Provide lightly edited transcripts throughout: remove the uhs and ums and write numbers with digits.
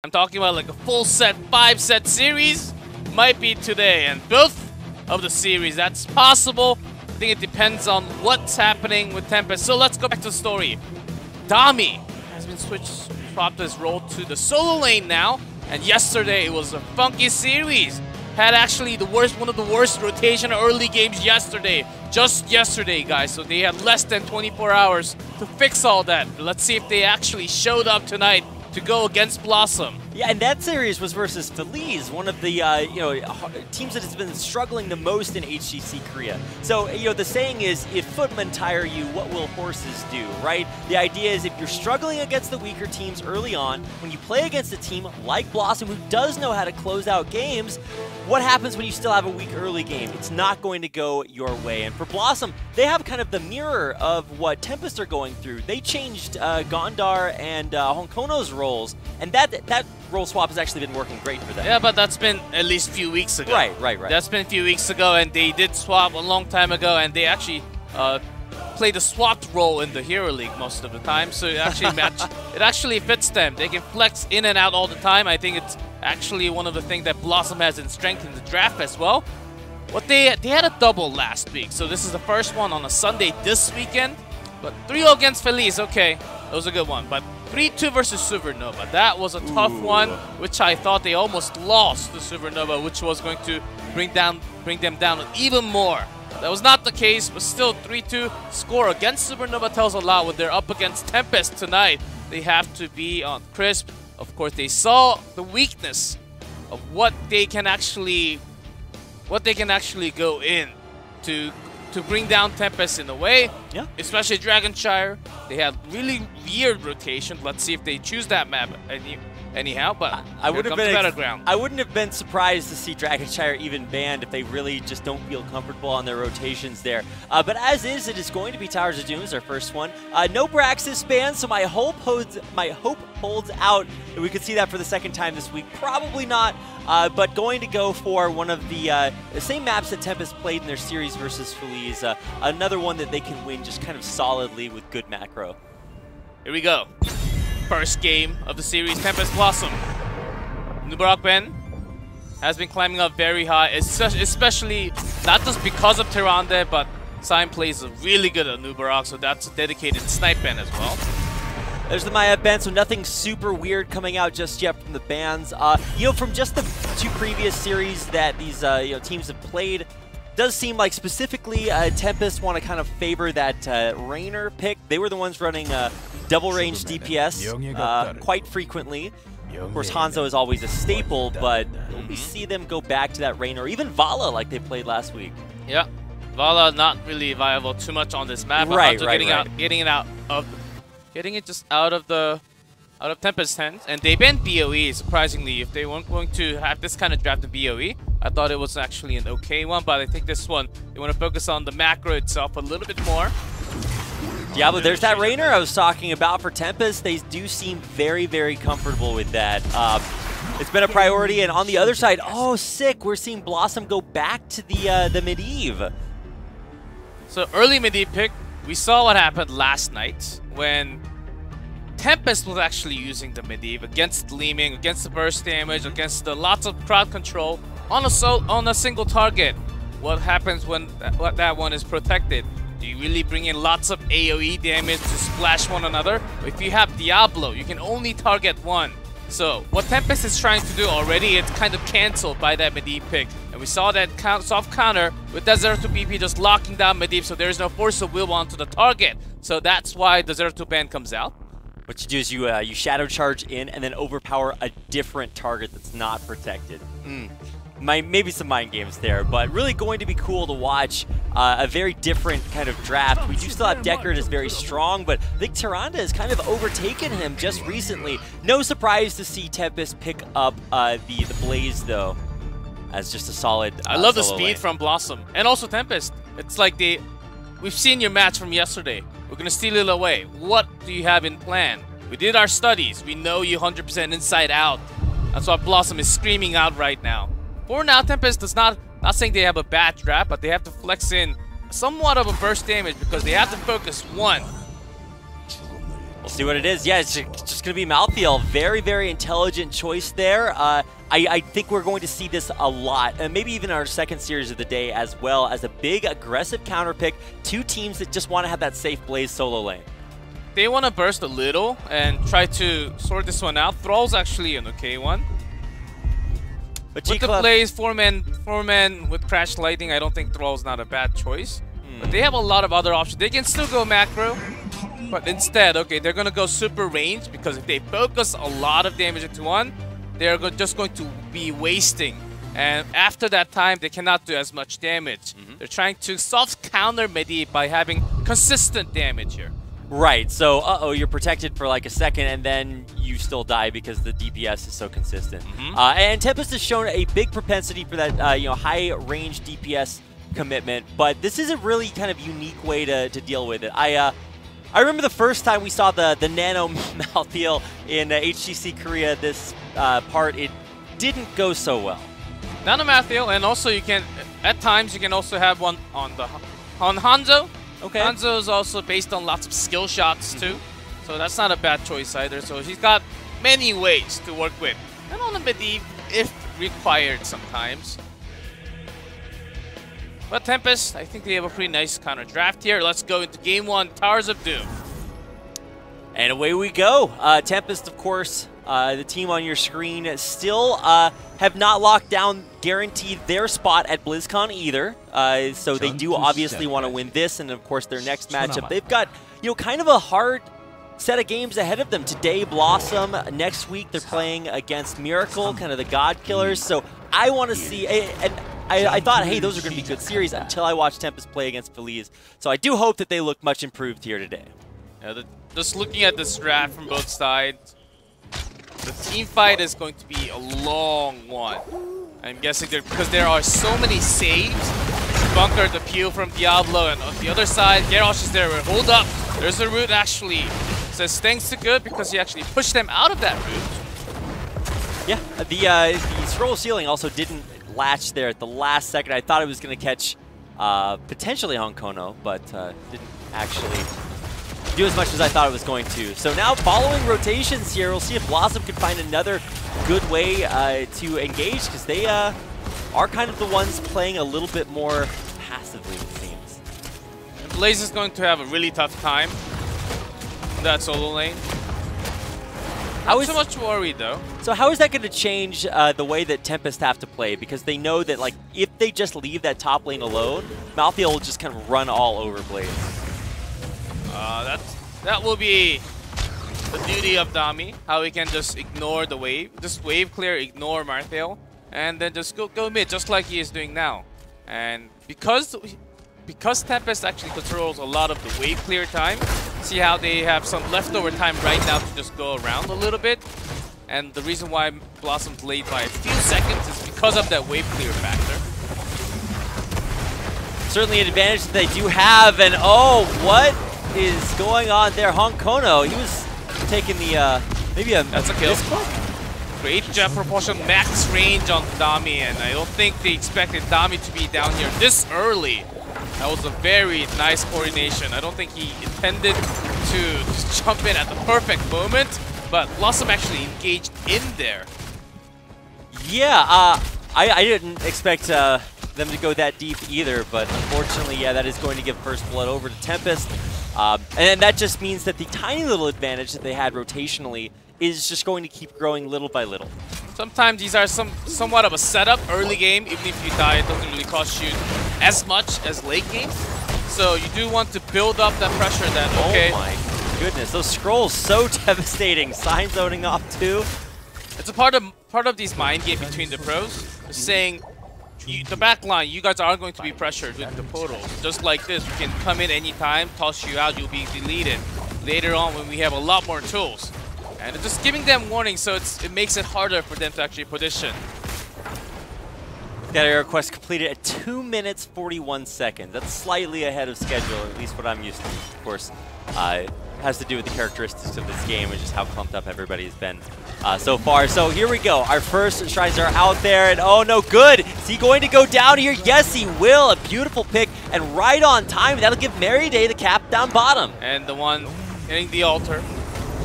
I'm talking about like a full set, 5-set series. Might be today, and both of the series, that's possible. I think it depends on what's happening with Tempest. So let's go back to the story. Dami has been swapped his role to the solo lane now, and yesterday it was a funky series. Had actually one of the worst rotation early games yesterday. Just yesterday, guys. So they had less than 24 hours to fix all that. Let's see if they actually showed up tonight to go against BlossoM. Yeah, and that series was versus Feliz, one of the teams that has been struggling the most in HGC Korea. So the saying is, if footmen tire you, what will horses do, right? The idea is if you're struggling against the weaker teams early on, when you play against a team like BlossoM who does know how to close out games, what happens when you still have a weak early game? It's not going to go your way. And for BlossoM, they have kind of the mirror of what Tempest are going through. They changed Gondar and Honkono's roles, and that role swap has actually been working great for them. Yeah, but that's been at least a few weeks ago. Right. That's been a few weeks ago, and they did swap a long time ago, and they actually play the swapped role in the Hero League most of the time, so it actually fits them. They can flex in and out all the time. I think it's actually one of the things that BlossoM has in strength in the draft as well. What they had a double last week, so this is the first one on a Sunday this weekend. But 3-0 against Feliz, okay, that was a good one. But 3-2 versus Supernova, that was a tough one, which I thought they almost lost to Supernova, which was going to bring them down even more. That was not the case, but still 3-2 score against Supernova tells a lot. When they're up against Tempest tonight, they have to be on crisp. Of course, they saw the weakness of what they can actually go in to bring down Tempest in a way. Yeah. Especially Dragonshire. They have really weird rotation. Let's see if they choose that map anyhow, but I would have been Battleground. I wouldn't have been surprised to see Dragonshire even banned if they really just don't feel comfortable on their rotations there. But as is, it is going to be Towers of Doom as our first one. No Braxis ban, so my hope holds out that we could see that for the second time this week. Probably not, but going to go for one of the same maps that Tempest played in their series versus Feliz. Another one that they can win just kind of solidly with good macro. Here we go. First game of the series, Tempest BlossoM. Nubarak Ben has been climbing up very high, especially not just because of Tyrande, but Sign plays really good at Nubarak, so that's a dedicated snipe ban as well. There's the Maya ban, so nothing super weird coming out just yet from the bans. From just the two previous series that these teams have played, does seem like specifically Tempest want to kind of favor that Rainer pick. They were the ones running double range DPS quite frequently. Of course, Hanzo is always a staple, but we see them go back to that Rainer, or even Vala like they played last week. Yeah, Vala not really viable too much on this map. Right, Getting it just out of Tempest's hands, and they banned BOE. Surprisingly, if they weren't going to have this kind of draft in BOE, I thought it was actually an okay one. But I think this one they want to focus on the macro itself a little bit more. Diablo, there's that Rainer I was talking about for Tempest. They do seem very, very comfortable with that. It's been a priority, and on the other side, oh, sick, we're seeing BlossoM go back to the Medivh. So early Medivh pick, we saw what happened last night when Tempest was actually using the Medivh against Gleaming, against the burst damage, against the lots of crowd control on a single target. What happens when that one is protected? Do you really bring in lots of AoE damage to splash one another? If you have Diablo, you can only target one. So what Tempest is trying to do already, it's kind of cancelled by that Medivh pick. And we saw that soft counter with Desert BP just locking down Medivh, so there is no force of will onto the target. So that's why Desert ban comes out. What you do is you shadow charge in and then overpower a different target that's not protected. Maybe some mind games there, but really going to be cool to watch a very different kind of draft. We do still have Deckard is very strong, but I think Tyrande has kind of overtaken him just recently. No surprise to see Tempest pick up the Blaze, though, as just a solid I love the solo speed lane. from BlossoM, and also Tempest. It's like we've seen your match from yesterday. We're going to steal it away. What do you have in plan? We did our studies. We know you 100% inside out. That's what BlossoM is screaming out right now. For now, Tempest does not saying they have a bad draft, but they have to flex in somewhat of a burst damage because they have to focus one We'll see what it is. Yeah, it's just going to be Malthael. Very, very intelligent choice there. I think we're going to see this a lot, and maybe even our second series of the day as well, as a big, aggressive counter pick. Two teams that just want to have that safe Blaze solo lane. They want to burst a little and try to sort this one out. Thrall's actually an okay one. But with the Blaze, four men with Crash Lightning, I don't think Thrall's not a bad choice. But they have a lot of other options. They can still go macro, but instead, okay, they're going to go super range, because if they focus a lot of damage into one, they're just going to be wasting. And after that time, they cannot do as much damage. They're trying to soft counter Medi by having consistent damage here. Right, so you're protected for like a second and then you still die because the DPS is so consistent. And Tempest has shown a big propensity for that high range DPS commitment, but this is a really kind of unique way to deal with it. I remember the first time we saw the Nano Malthael in HGC Korea, this part, it didn't go so well. Nano Malthael, and also you can, at times you can also have one on Hanzo. Okay. Hanzo is also based on lots of skill shots too, so that's not a bad choice either. So he's got many ways to work with, and on the Medivh if required sometimes. But Tempest, I think they have a pretty nice counter draft here. Let's go into game one, Towers of Doom. And away we go. Tempest, of course, the team on your screen, still have not locked down, guaranteed their spot at BlizzCon either. So they do obviously want to win this, and of course their next matchup. They've got, kind of a hard set of games ahead of them. Today, BlossoM. Next week, they're playing against Miracle, kind of the God Killers. So I want to see, and I thought, hey, those are going to be good series until I watched Tempest play against Feliz. So I do hope that they look much improved here today. Yeah, just looking at this draft from both sides, the team fight is going to be a long one. I'm guessing because there are so many saves. Bunker the Pew from Diablo, and on the other side, Garrosh is there. Hold up, there's a root actually. Says thanks to good because he actually pushed them out of that root. Yeah, the scroll ceiling also didn't latch there at the last second. I thought it was going to catch potentially Honkono, but didn't actually do as much as I thought it was going to. So now following rotations here, we'll see if BlossoM can find another good way to engage, because they are kind of the ones playing a little bit more passively, it seems. And Blaze is going to have a really tough time in that solo lane. Not so much worried though. So how is that going to change the way that Tempest have to play? Because they know that like if they just leave that top lane alone, Malthael will just kind of run all over Blaze. That will be the duty of Dami, how he can just ignore the wave, just wave clear, ignore Malthael, and then just go mid, just like he is doing now. And because Tempest actually controls a lot of the wave clear time, see how they have some leftover time right now to just go around a little bit. And the reason why BlossoM's late by a few seconds is because of that wave clear factor. Certainly an advantage that they do have, and oh, what is going on there? Honkono, he was taking the, maybe that's a kill. Great jump proportion, max range on Dami, and I don't think they expected Dami to be down here this early. That was a very nice coordination. I don't think he intended to just jump in at the perfect moment, but BlossoM actually engaged in there. Yeah, I didn't expect them to go that deep either, but unfortunately, yeah, that is going to give first blood over to Tempest. And that just means that the tiny little advantage that they had rotationally is just going to keep growing little by little. Sometimes these are somewhat of a setup early game. Even if you die, it doesn't really cost you as much as late game. So you do want to build up that pressure that, okay. Oh my goodness, those scrolls so devastating. Sign zoning off too. It's a part of these mind game between the pros, saying the back line, you guys are going to be pressured with the portals. Just like this, you can come in anytime, toss you out, you'll be deleted later on when we have a lot more tools. And it's just giving them warning, so it makes it harder for them to actually position. That air request completed at 2 minutes 41 seconds. That's slightly ahead of schedule, at least what I'm used to. Of course, it has to do with the characteristics of this game and just how clumped up everybody has been so far. So here we go. Our first Shrines are out there, and oh no, good. Is he going to go down here? Yes, he will. A beautiful pick, and right on time. That'll give Mary Day the cap down bottom. And the one hitting the altar.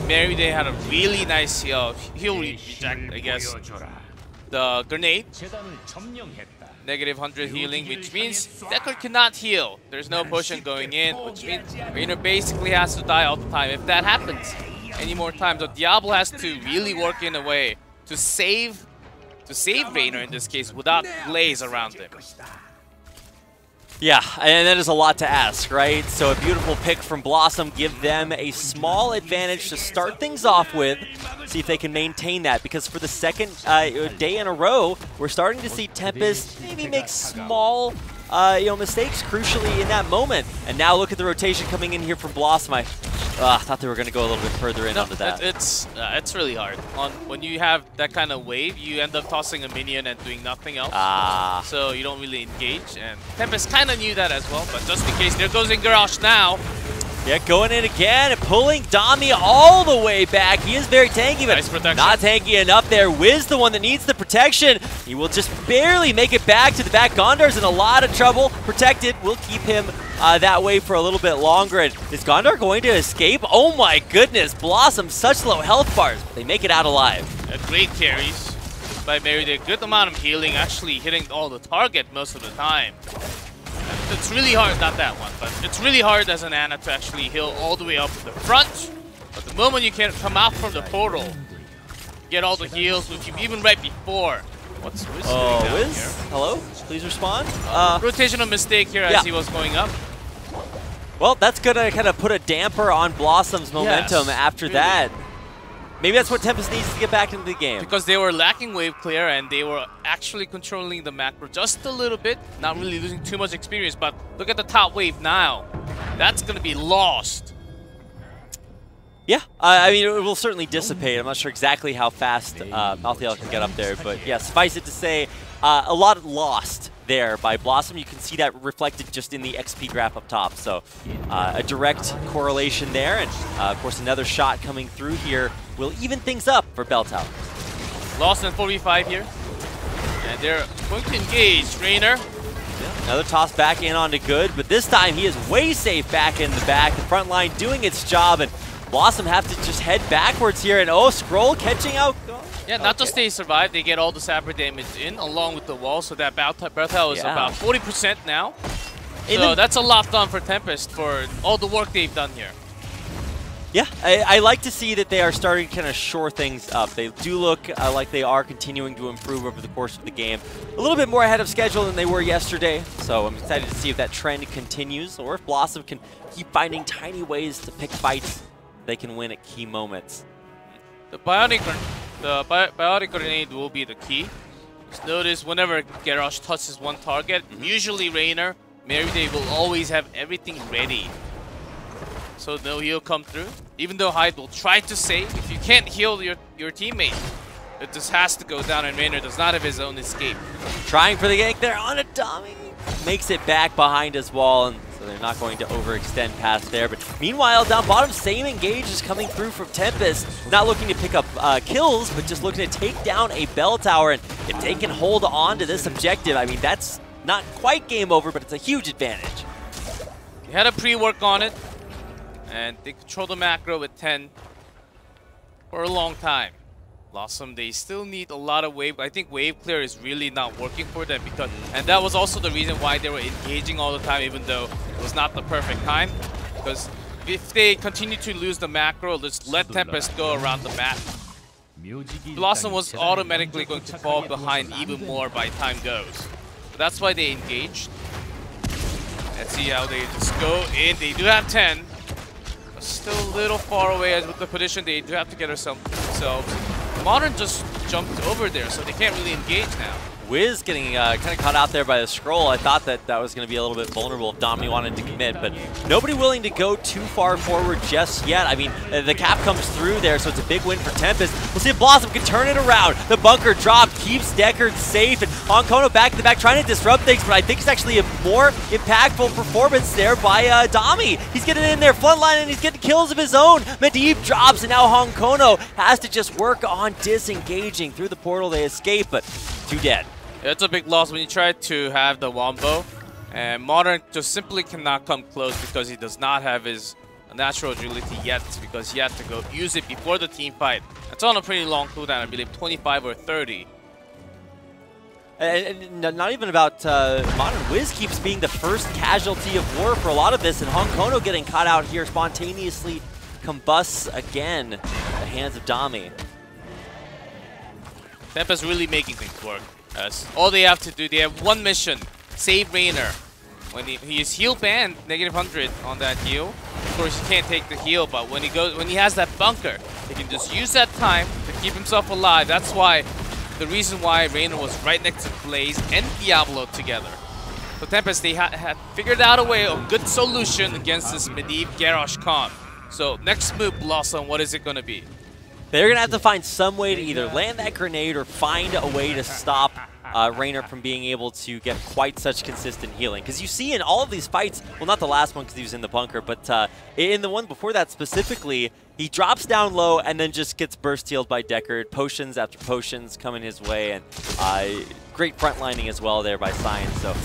Merryday had a really nice heal reject, I guess. The grenade. Negative 100 healing, which means Decker cannot heal. There's no potion going in, which means Rainer basically has to die all the time. If that happens any more times, so Diablo has to really work in a way to save Rainer in this case without Blaze around him. Yeah, and that is a lot to ask, right? So a beautiful pick from BlossoM, give them a small advantage to start things off with, see if they can maintain that, because for the second day in a row, we're starting to see Tempest maybe make small mistakes, crucially in that moment. And now look at the rotation coming in here from BlossoM. I thought they were going to go a little bit further in onto that. It's really hard. When you have that kind of wave, you end up tossing a minion and doing nothing else. So you don't really engage. And Tempest kind of knew that as well, but just in case, there goes Ingarash now. Yeah, going in again and pulling Dami all the way back. He is very tanky, but nice not tanky enough there. Wiz, the one that needs the protection. He will just barely make it back to the back. Gondar's in a lot of trouble. Protected. We'll keep him that way for a little bit longer. And is Gondar going to escape? Oh my goodness. BlossoM, such low health bars. But they make it out alive. Great carries by Merryday. Good amount of healing, actually hitting all the target most of the time. It's really hard, not that one, but it's really hard as an Ana to actually heal all the way up to the front. But the moment you can come out from the portal, get all the heals with you, even right before. What's Wiz doing down Wiz? here? Hello? Please respond. Rotational mistake here as he was going up. Well, that's going to kind of put a damper on BlossoM's momentum after that. Maybe that's what Tempest needs to get back into the game. Because they were lacking wave clear and they were actually controlling the macro just a little bit. Not really losing too much experience, but look at the top wave now. That's going to be lost. Yeah, I mean, it will certainly dissipate. I'm not sure exactly how fast Malthael can get up there, but yeah, suffice it to say, a lot lost there by BlossoM. You can see that reflected just in the XP graph up top. So a direct correlation there. And of course, another shot coming through here will even things up for Beltow. Lost in 45 here. And they're going to engage Rainer. Yeah, another toss back in onto Good, but this time he is way safe back in the back. The front line doing its job, and BlossoM have to just head backwards here. And Scroll catching out. Yeah, not just they survive, they get all the sapper damage in along with the wall, so that Beltow is about 40% now. So that's a lot done for Tempest for all the work they've done here. Yeah, I like to see that they are starting to kind of shore things up. They do look like they are continuing to improve over the course of the game. A little bit more ahead of schedule than they were yesterday, so I'm excited to see if that trend continues or if BlossoM can keep finding tiny ways to pick fights they can win at key moments. The biotic grenade will be the key. Just notice whenever Garrosh touches one target, usually Rainer, Merryday will always have everything ready. So no heal come through. Even though Hyde will try to save, if you can't heal your teammate, it just has to go down, and Rainer does not have his own escape. Trying for the gank there on a dummy. Makes it back behind his wall, and so they're not going to overextend past there. But meanwhile, down bottom, same engage is coming through from Tempest. Not looking to pick up kills, but just looking to take down a bell tower. And if they can hold on to this objective, I mean, that's not quite game over, but it's a huge advantage. They had a pre-work on it, and they control the macro with 10 for a long time. BlossoM, they still need a lot of wave. I think wave clear is really not working for them, because, and that was also the reason why they were engaging all the time, even though it was not the perfect time. Because if they continue to lose the macro, just let Tempest go around the map, BlossoM was automatically going to fall behind even more by time goes. So that's why they engaged. Let's see how they just go in. They do have 10. But still a little far away as with the position. They do have to get themselves. Modern just jumped over there, so they can't really engage now. Wiz getting kind of caught out there by the scroll. I thought that that was going to be a little bit vulnerable if Domini wanted to commit, but nobody willing to go too far forward just yet. I mean, the cap comes through there, so it's a big win for Tempest. We'll see if BlossoM can turn it around. The bunker drop keeps Deckard safe, and Honkono back to the back trying to disrupt things, but I think it's actually a more impactful performance there by Dami. He's getting in there front line, and he's getting kills of his own. Medivh drops, and now Honkono has to just work on disengaging. Through the portal, they escape, but two dead. It's a big loss when you try to have the Wombo, and Modern just simply cannot come close because he does not have his a natural agility yet because he had to go use it before the team fight. It's on a pretty long cooldown, I believe 25 or 30. And not even about Modern Wiz keeps being the first casualty of war for a lot of this, and Honkono getting caught out here spontaneously combusts again at the hands of Dami. Tempest really making things work. As all they have to do, they have one mission, save Rainer. When he is heal banned, -100 on that heal. Of course, he can't take the heal, but when he has that bunker, he can just use that time to keep himself alive. That's why the reason why Rainer was right next to Blaze and Diablo together. So Tempest, they had figured out a way, a good solution against this Medivh Garrosh comp. So next move, BlossoM, what is it going to be? They're going to have to find some way to either land that grenade or find a way to stop Rainer from being able to get quite such consistent healing. Because you see in all of these fights, well, not the last one because he was in the bunker, but in the one before that specifically, he drops down low and then just gets burst healed by Deckard. Potions after potions coming his way, and great frontlining as well there by Science. So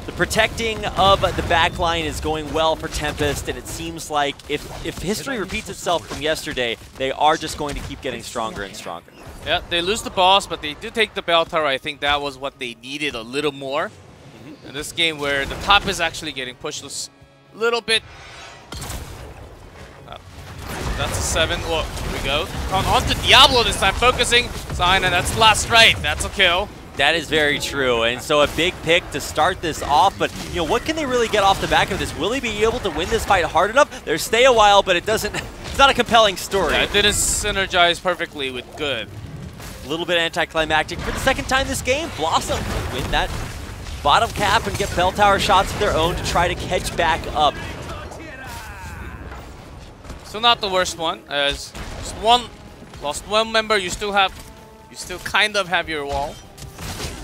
the protecting of the backline is going well for Tempest, and it seems like if history repeats itself from yesterday, they are just going to keep getting stronger and stronger. Yeah, they lose the boss, but they do take the bell tower. I think that was what they needed a little more in this game, where the top is actually getting pushed a little bit. That's a 7. Well, here we go. On to Diablo this time, focusing. Sign, and that's last right. That's a kill. That is very true, and so a big pick to start this off, but you know, what can they really get off the back of this? Will he be able to win this fight hard enough? There's stay a while, but it's not a compelling story. Yeah, it didn't synergize perfectly with good. A little bit anticlimactic for the second time this game. BlossoM win that bottom cap and get bell tower shots of their own to try to catch back up. Still not the worst one, as just lost one member. You still kind of have your wall.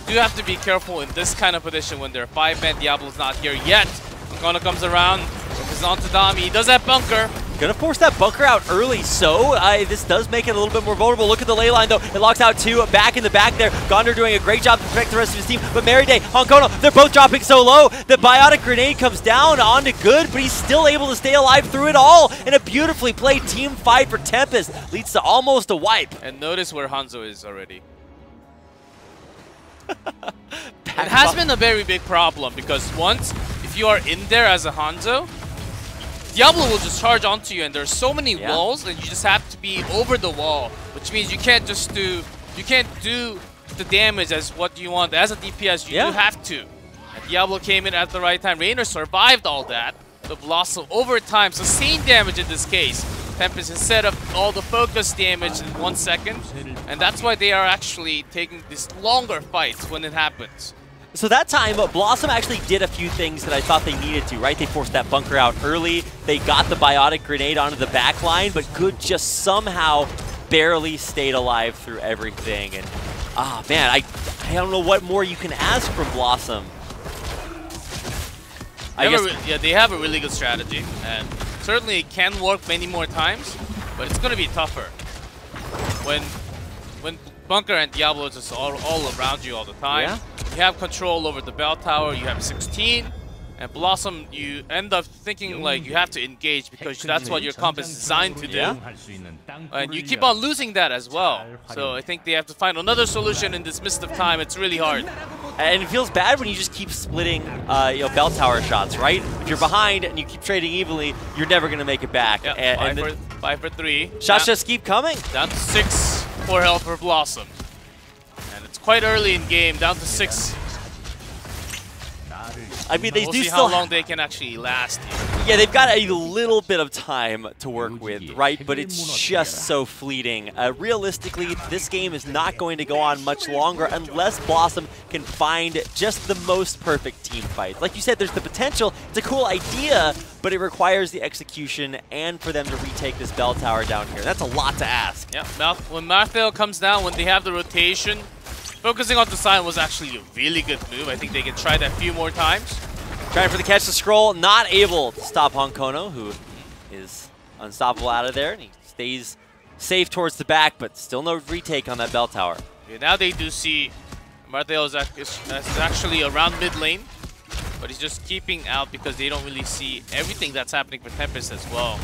You do have to be careful in this kind of position when their 5-man Diablo's not here yet. Honkono comes around, focuses onto Dami. He does that bunker. Gonna force that bunker out early, so this does make it a little bit more vulnerable. Look at the ley line, though. It locks out 2 back in the back there. Gondor doing a great job to protect the rest of his team, but Merryday, Honkono, they're both dropping so low. The biotic grenade comes down onto Good, but he's still able to stay alive through it all. And a beautifully played team fight for Tempest leads to almost a wipe. And notice where Hanzo is already. It has been a very big problem because once, if you are in there as a Hanzo, Diablo will just charge onto you, and there's so many walls, and you just have to be over the wall, which means you can't do the damage as what you want. As a DPS, you do have to. And Diablo came in at the right time. Rainer survived all that. The BlossoM over time, so same damage in this case. Tempest instead of all the focus damage in 1 second, and that's why they are actually taking these longer fights when it happens. So that time, BlossoM actually did a few things that I thought they needed to, right? They forced that bunker out early, they got the biotic grenade onto the back line, but Good just somehow barely stayed alive through everything. And, man, I don't know what more you can ask from BlossoM. They have a really good strategy, and certainly it can work many more times, but it's going to be tougher when Bunker and Diablo is just all around you all the time. Yeah. You have control over the bell tower, you have 16, and BlossoM, you end up thinking like you have to engage because that's what your comp is designed to do. Yeah. And you keep on losing that as well. So I think they have to find another solution in this midst of time. It's really hard. And it feels bad when you just keep splitting bell tower shots, right? If you're behind and you keep trading evenly, you're never going to make it back. Yep, 5 for 3. Shots just keep coming. Down to 6 for health for BlossoM. And it's quite early in game, down to 6. I mean, we'll see how long they can actually last here. Yeah, they've got a little bit of time to work with, right? But it's just so fleeting. Realistically, this game is not going to go on much longer unless BlossoM can find just the most perfect team fight. Like you said, there's the potential. It's a cool idea, but it requires the execution and for them to retake this bell tower down here. That's a lot to ask. Yeah, when Marthel comes down, when they have the rotation, focusing on the side was actually a really good move. I think they can try that a few more times. Trying for the catch the scroll, not able to stop Honkono, who is unstoppable out of there. And he stays safe towards the back, but still no retake on that bell tower. Yeah, now they do see Marthel is actually around mid lane, but he's just keeping out because they don't really see everything that's happening for Tempest as well.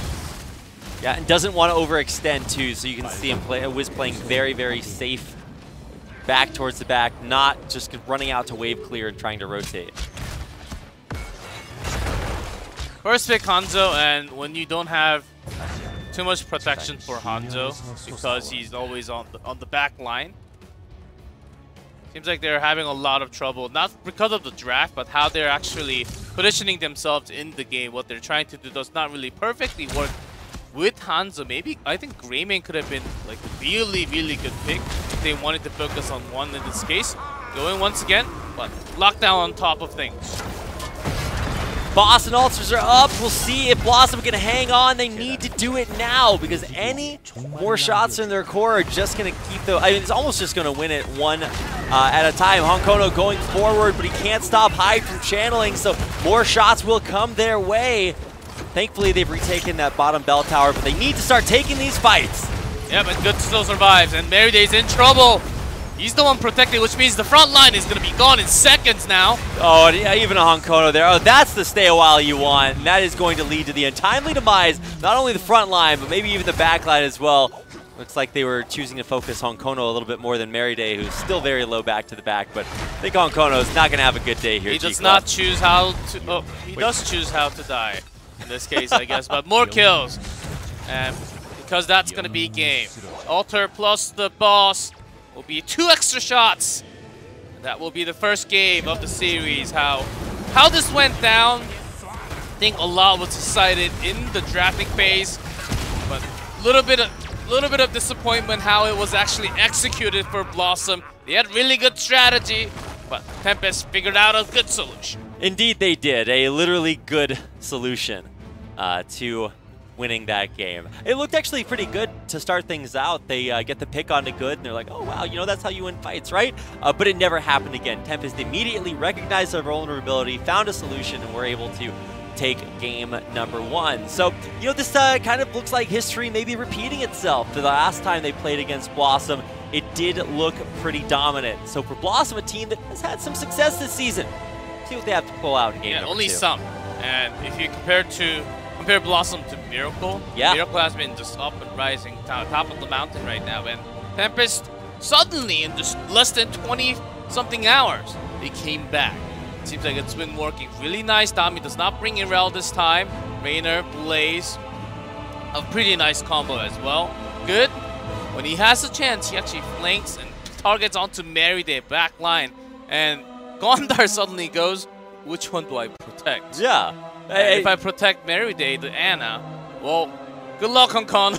Yeah, and doesn't want to overextend too, so you can see him Wiz playing very, very safe back towards the back, not just running out to wave clear and trying to rotate. First pick Hanzo, and when you don't have too much protection for Hanzo, because he's always on the back line, seems like they're having a lot of trouble, not because of the draft, but how they're actually positioning themselves in the game. What they're trying to do does not really perfectly work with Hanzo. Maybe, I think Greymane could have been like a really, really good pick if they wanted to focus on one in this case. Going once again, but lockdown on top of things. Boss and Ultras are up. We'll see if BlossoM can hang on. They need to do it now because any more shots in their core are just going to keep the... I mean, it's almost just going to win it one at a time. Honkono going forward, but he can't stop Hyde from channeling, so more shots will come their way. Thankfully, they've retaken that bottom bell tower, but they need to start taking these fights. Yeah, but Good still survives, and Meryday's in trouble. He's the one protected, which means the front line is going to be gone in seconds now. Oh, yeah, even a Honkono there. Oh, that's the stay a while you want, and that is going to lead to the untimely demise, not only the front line, but maybe even the back line as well. Looks like they were choosing to focus Honkono a little bit more than Meryday, who's still very low back to the back, but I think Honkono is not going to have a good day here. He does not choose how to... Oh, he does choose how to die in this case, I guess, but more kills. And because that's going to be game. Alter plus the boss will be 2 extra shots. And that will be the first game of the series. How this went down, I think a lot was decided in the drafting phase, but a little bit of disappointment how it was actually executed for BlossoM. They had really good strategy, but Tempest figured out a good solution. Indeed they did, a literally good solution to winning that game. It looked actually pretty good to start things out. They get the pick onto Good, and they're like, oh wow, you know, that's how you win fights, right? But it never happened again. Tempest immediately recognized their vulnerability, found a solution, and were able to take game number 1. So, you know, this kind of looks like history maybe repeating itself. The last time they played against BlossoM, it did look pretty dominant. So for BlossoM, a team that has had some success this season, see what they have to pull out in game number 2. Only some. And if you compare BlossoM to Miracle, Miracle has been just up and rising top of the mountain right now. And Tempest, suddenly in just less than 20-something hours, they came back. Seems like it's been working really nice. Dami does not bring Irel this time. Raynor, Blaze, a pretty nice combo as well. Good. When he has a chance, he actually flanks and targets onto Meryday back line. And Gondar suddenly goes, which one do I protect? Yeah. If I protect Meryday, the Ana, well, good luck, Hong Kong.